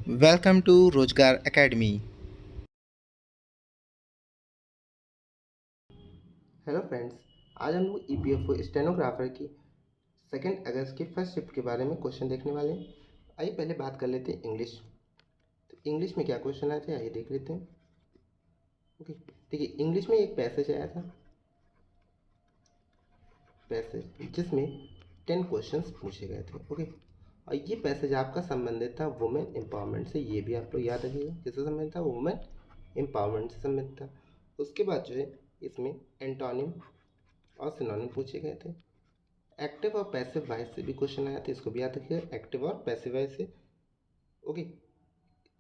Welcome to रोजगार academy. Hello friends. आज हम लोग ईपीएफओ स्टेनोग्राफर की 2 अगस्त की फर्स्ट शिफ्ट के बारे में क्वेश्चन देखने वाले हैं। आइए पहले बात कर लेते हैं इंग्लिश। तो इंग्लिश में क्या क्वेश्चन आए थे आइए देख लेते हैं। ओके, देखिए इंग्लिश में एक पैसेज आया था, पैसेज जिसमें 10 क्वेश्चंस पूछे गए थे। ओके, और ये पैसेज आपका संबंधित था वुमेन एम्पावरमेंट से। ये भी आप लोग याद रखिएगा किससे संबंधित था, वुमेन एम्पावरमेंट से संबंधित था। उसके बाद जो है इसमें एंटोनिम और सिनोनिम पूछे गए थे। एक्टिव और पैसिव वॉइस से भी क्वेश्चन आया था, इसको भी याद रखिएगा, एक्टिव और पैसिव वॉइस से। ओके,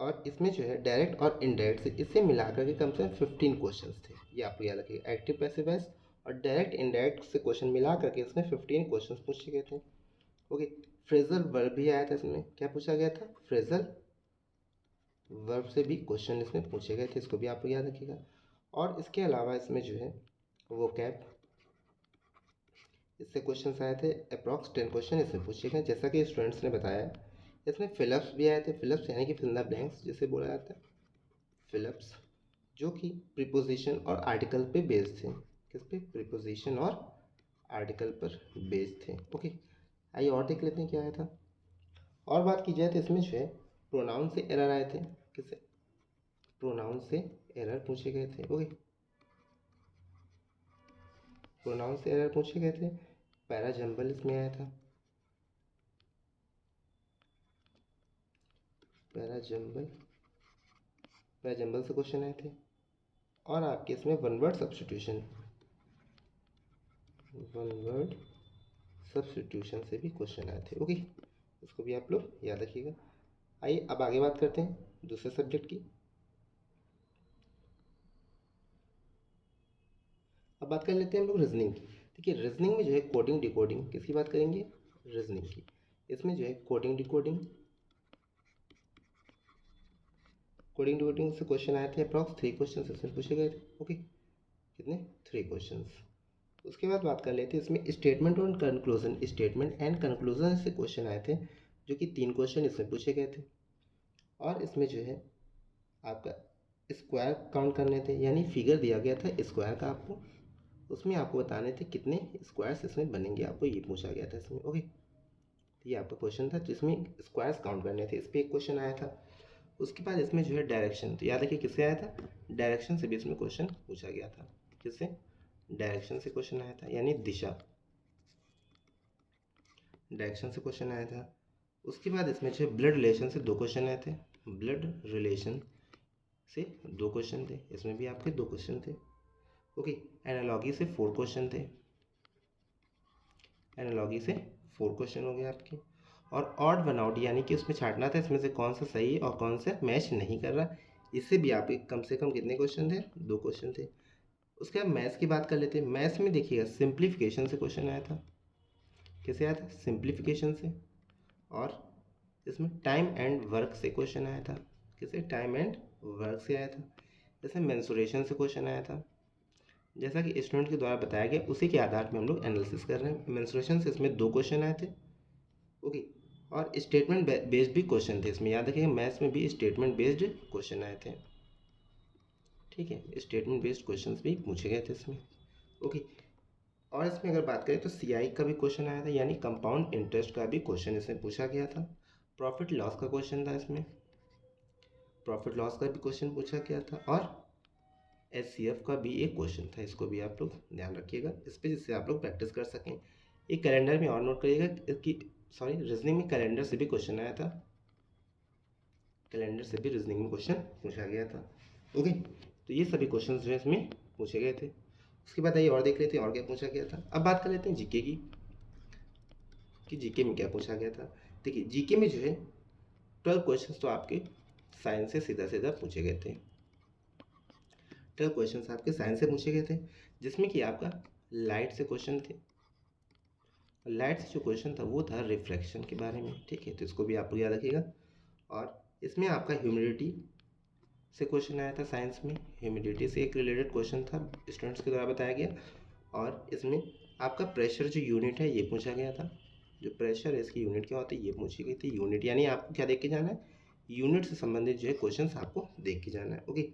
और इसमें जो है डायरेक्ट और इनडायरेक्ट से इसे मिलाकर के कम से कम 15 क्वेश्चन थे। ये आपको याद रखिएगा, एक्टिव पैसिव वॉइस और डायरेक्ट इनडायरेक्ट से क्वेश्चन मिला करके इसमें 15 क्वेश्चन पूछे गए थे। ओके, फ्रेजल वर्ब भी आया था इसमें। क्या पूछा गया था, फ्रेजल वर्ब से भी क्वेश्चन इसमें पूछे गए थे, इसको भी आपको याद रखिएगा। और इसके अलावा इसमें जो है वो कैप, इससे क्वेश्चन आए थे। अप्रॉक्स 10 क्वेश्चन इसमें पूछे गए, जैसा कि स्टूडेंट्स ने बताया। इसमें फिलअप्स भी आए थे। फिलअप्स यानी कि फिल द ब्लैंक्स जिसे बोला जाता है, फिलअप्स, जो कि प्रीपोजिशन और आर्टिकल पे बेस्ड थे। किस पे, प्रीपोजिशन और आर्टिकल पर बेस्ड थे। ओके, आइए और देख लेते हैं क्या आया था। और बात की जाए तो इसमें जो है प्रोनाउन से एरर आए थे। किससे, प्रोनाउन से एरर पूछे गए थे। ओके, प्रोनाउन से एरर पूछे गए थे। पैराजम्बल इसमें आया था, पैराजम्बल, पैराजम्बल से क्वेश्चन आए थे। और आपके इसमें one word substitution, one word substitution से भी क्वेश्चन आए थे। ओके, इसको भी आप लोग याद रखिएगा। आइए अब आगे बात करते हैं दूसरे सब्जेक्ट की। अब बात कर लेते हैं हम लोग रीजनिंग की। देखिए रीजनिंग में जो है कोडिंग डिकोडिंग, किसकी बात करेंगे, रीजनिंग की। इसमें जो है कोडिंग डिकोडिंग, कोडिंग डिकोडिंग से क्वेश्चन आए थे। अप्रॉक्स 3 क्वेश्चन इसमें पूछे गए थे। ओके, कितने, 3 क्वेश्चन। उसके बाद बात कर लेते हैं इसमें स्टेटमेंट और कंक्लूजन, स्टेटमेंट एंड कंक्लूजन से क्वेश्चन आए थे, जो कि 3 क्वेश्चन इसमें पूछे गए थे। और इसमें जो है आपका स्क्वायर काउंट करने थे, यानी फिगर दिया गया था स्क्वायर का आपको, उसमें आपको बताने थे कितने स्क्वायर्स इसमें बनेंगे, आपको ये पूछा गया था इसमें। ओके, तो ये आपका क्वेश्चन था जिसमें स्क्वायर्स काउंट करने थे, इस पर एक क्वेश्चन आया था। उसके बाद इसमें जो है डायरेक्शन, तो याद रखिए किससे आया था, डायरेक्शन से भी इसमें क्वेश्चन पूछा गया था। किससे, डायरेक्शन से क्वेश्चन आया था, यानी दिशा, डायरेक्शन से क्वेश्चन आया था। उसके बाद इसमें जो ब्लड रिलेशन से 2 क्वेश्चन आए थे, ब्लड रिलेशन से 2 क्वेश्चन थे, इसमें भी आपके 2 क्वेश्चन थे। ओके, एनालॉगी से 4 क्वेश्चन थे, एनालॉगी से 4 क्वेश्चन हो गए आपके। और ऑड वन आउट, यानी कि उसमें छांटना था इसमें से कौन सा सही है और कौन सा मैच नहीं कर रहा, इससे भी आपके कम से कम कितने क्वेश्चन थे, 2 क्वेश्चन थे। उसके बाद मैथ्स की बात कर लेते हैं। मैथ्स में देखिएगा सिंप्लीफिकेशन से क्वेश्चन आया था। कैसे आया था, सिंप्लीफिकेशन से। और इसमें टाइम एंड वर्क से क्वेश्चन आया था। किसे, टाइम एंड वर्क से आया था। जैसे मेंसुरेशन से क्वेश्चन आया था, जैसा कि स्टूडेंट के द्वारा बताया गया उसी के आधार पर हम लोग एनालिसिस कर रहे हैं। मेंसुरेशन से इसमें 2 क्वेश्चन आए थे। ओके, और स्टेटमेंट बेस्ड भी क्वेश्चन थे इसमें, याद रखिएगा मैथ्स में भी स्टेटमेंट बेस्ड क्वेश्चन आए थे। ठीक है, स्टेटमेंट बेस्ड क्वेश्चन भी पूछे गए थे इसमें। ओके, और इसमें अगर बात करें तो सीआई का भी क्वेश्चन आया था, यानी कंपाउंड इंटरेस्ट का भी क्वेश्चन इसमें पूछा गया था। प्रॉफिट लॉस का क्वेश्चन था इसमें, प्रॉफिट लॉस का भी क्वेश्चन पूछा गया था। और एचसीएफ का भी एक क्वेश्चन था, इसको भी आप लोग ध्यान रखिएगा इस पर, जिससे आप लोग प्रैक्टिस कर सकें। एक कैलेंडर में और नोट करिएगा कि सॉरी रीजनिंग में कैलेंडर से भी क्वेश्चन आया था, कैलेंडर से भी रीजनिंग में क्वेश्चन पूछा गया था। ओके, तो ये सभी क्वेश्चन जो है इसमें पूछे गए थे। उसके बाद आइए और देख लेते हैं और क्या पूछा गया था। अब बात कर लेते हैं जीके की, कि जीके में क्या पूछा गया था। देखिए जीके में जो है 12 क्वेश्चन तो आपके साइंस से सीधा सीधा पूछे गए थे। 12 क्वेश्चन आपके साइंस से पूछे गए थे, जिसमें कि आपका लाइट से क्वेश्चन थे। लाइट से जो क्वेश्चन था वो था रिफ्रैक्शन के बारे में। ठीक है, तो इसको भी आपको याद रखिएगा। और इसमें आपका ह्यूमिडिटी से क्वेश्चन आया था साइंस में, ह्यूमिडिटी से एक रिलेटेड क्वेश्चन था, स्टूडेंट्स के द्वारा बताया गया। और इसमें आपका प्रेशर जो यूनिट है ये पूछा गया था, जो प्रेशर है इसकी यूनिट क्या होती है ये पूछी गई थी। यूनिट यानी आपको क्या देख के जाना है, यूनिट से संबंधित जो है क्वेश्चंस आपको देख के जाना है। ओके,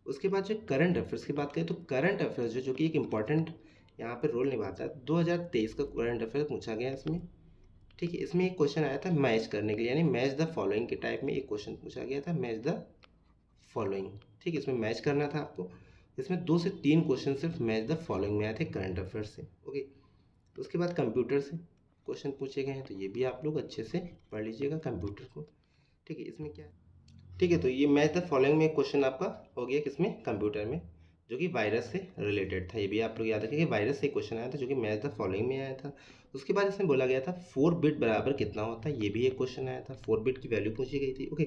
उसके बाद जो करंट अफेयर्स की बात करें तो करंट अफेयर्स जो कि एक इम्पॉर्टेंट यहाँ पे रोल निभाता है। 2023 का करंट अफेयर पूछा गया इसमें। ठीक है, इसमें एक क्वेश्चन आया था मैच करने के लिए, यानी मैच द फॉलोइंग के टाइप में एक क्वेश्चन पूछा गया था, मैच द फॉलोइंग। ठीक है, इसमें मैच करना था आपको। इसमें 2 से 3 क्वेश्चन सिर्फ मैच द फॉलोइंग में आए थे करंट अफेयर से। ओके, उसके बाद कंप्यूटर से क्वेश्चन पूछे गए हैं, तो ये भी आप लोग अच्छे से पढ़ लीजिएगा कंप्यूटर को। ठीक है, इसमें क्या है, ठीक है, तो ये मैच द फॉलोइंग में एक क्वेश्चन आपका हो गया किसमें, कंप्यूटर में, जो कि वायरस से रिलेटेड था। ये भी आप लोग याद रखिए कि वायरस से क्वेश्चन आया था जो कि मैच द फॉलोइंग में आया था। उसके बाद इसमें बोला गया था 4 बिट बराबर कितना होता है, ये भी एक क्वेश्चन आया था, 4 बिट की वैल्यू पूछी गई थी। ओके,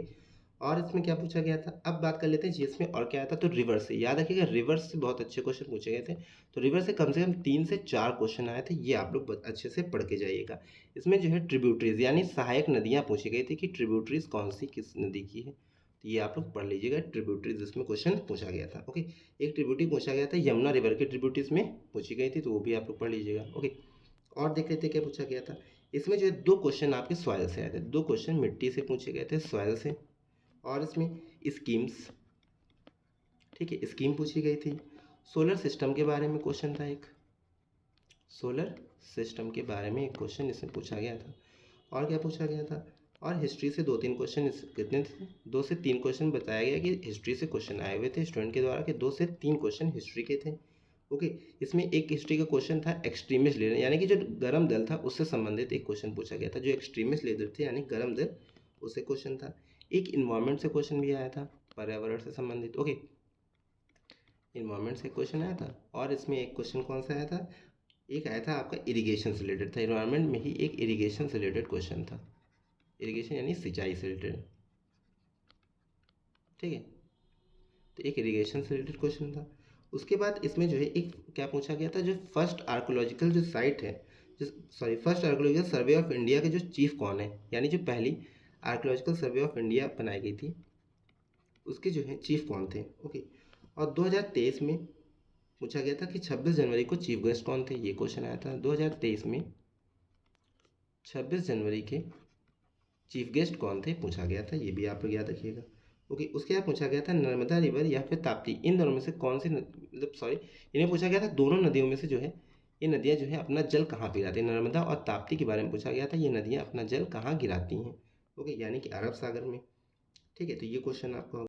और इसमें क्या पूछा गया था, अब बात कर लेते हैं जीएस में और क्या आया था। तो रिवर्स से याद रखिएगा, रिवर्स से बहुत अच्छे क्वेश्चन पूछे गए थे। तो रिवर्स से कम 3 से 4 क्वेश्चन आए थे, ये आप लोग अच्छे से पढ़ के जाइएगा। इसमें जो है ट्रिब्यूटरीज यानी सहायक नदियाँ पूछी गई थी कि ट्रिब्यूटरीज कौन सी किस नदी की है, तो ये आप लोग पढ़ लीजिएगा। ट्रिब्यूटरीज इसमें क्वेश्चन पूछा गया था। ओके, एक ट्रिब्यूटरी पूछा गया था यमुना रिवर की ट्रिब्यूटरीज में पूछी गई थी, तो वो भी आप लोग पढ़ लीजिएगा। ओके, और देख लेते हैं क्या पूछा गया था। इसमें जो है 2 क्वेश्चन आपके सॉइल से आए थे, 2 क्वेश्चन मिट्टी से पूछे गए थे, सॉइल से। और इसमें स्कीम्स, ठीक है, स्कीम पूछी गई थी। सोलर सिस्टम के बारे में क्वेश्चन था एक, सोलर सिस्टम के बारे में एक क्वेश्चन इसमें पूछा गया था। और क्या पूछा गया था, और हिस्ट्री से 2-3 क्वेश्चन कितने थे, 2 से 3 क्वेश्चन बताया गया कि हिस्ट्री से क्वेश्चन आए हुए थे स्टूडेंट के द्वारा, कि 2 से 3 क्वेश्चन हिस्ट्री के थे। ओके, इसमें एक हिस्ट्री का क्वेश्चन था एक्सट्रीमिस्ट लीडर, यानी कि जो गर्म दल था उससे संबंधित एक क्वेश्चन पूछा गया था, जो एक्सट्रीमिस्ट लीडर थे यानी गर्म दल, उससे क्वेश्चन था। एक इन्वायरमेंट से क्वेश्चन भी आया था, पर्यावरण से संबंधित। ओके, इन्वायरमेंट से क्वेश्चन आया था। और इसमें एक क्वेश्चन कौन सा आया था, एक आया था आपका इरिगेशन से रिलेटेड था, इन्वायरमेंट में ही एक इरिगेशन से रिलेटेड क्वेश्चन था, इरिगेशन यानी सिंचाई से रिलेटेड। ठीक है, तो एक इरिगेशन से रिलेटेड क्वेश्चन था। उसके बाद इसमें जो है एक क्या पूछा गया था, जो फर्स्ट आर्कोलॉजिकल जो साइट है, जो first archaeological survey of India के जो चीफ कौन है, यानी जो पहली आर्कोलॉजिकल सर्वे ऑफ इंडिया बनाई गई थी उसके जो है चीफ कौन थे। ओके, और 2023 में पूछा गया था कि 26 जनवरी को चीफ गेस्ट कौन थे, ये क्वेश्चन आया था। 2023 में 26 जनवरी के चीफ गेस्ट कौन थे पूछा गया था, ये भी आप लोग याद रखिएगा। ओके, उसके बाद पूछा गया था नर्मदा रिवर या फिर ताप्ती, इन दोनों में से कौन सी मतलब सॉरी, इन्हें पूछा गया था दोनों नदियों में से जो है ये नदियाँ जो है अपना जल कहाँ गिराती हैं, नर्मदा और ताप्ती के बारे में पूछा गया था, ये नदियाँ अपना जल कहाँ गिराती हैं। ओके, यानी कि अरब सागर में। ठीक है, तो ये क्वेश्चन आपका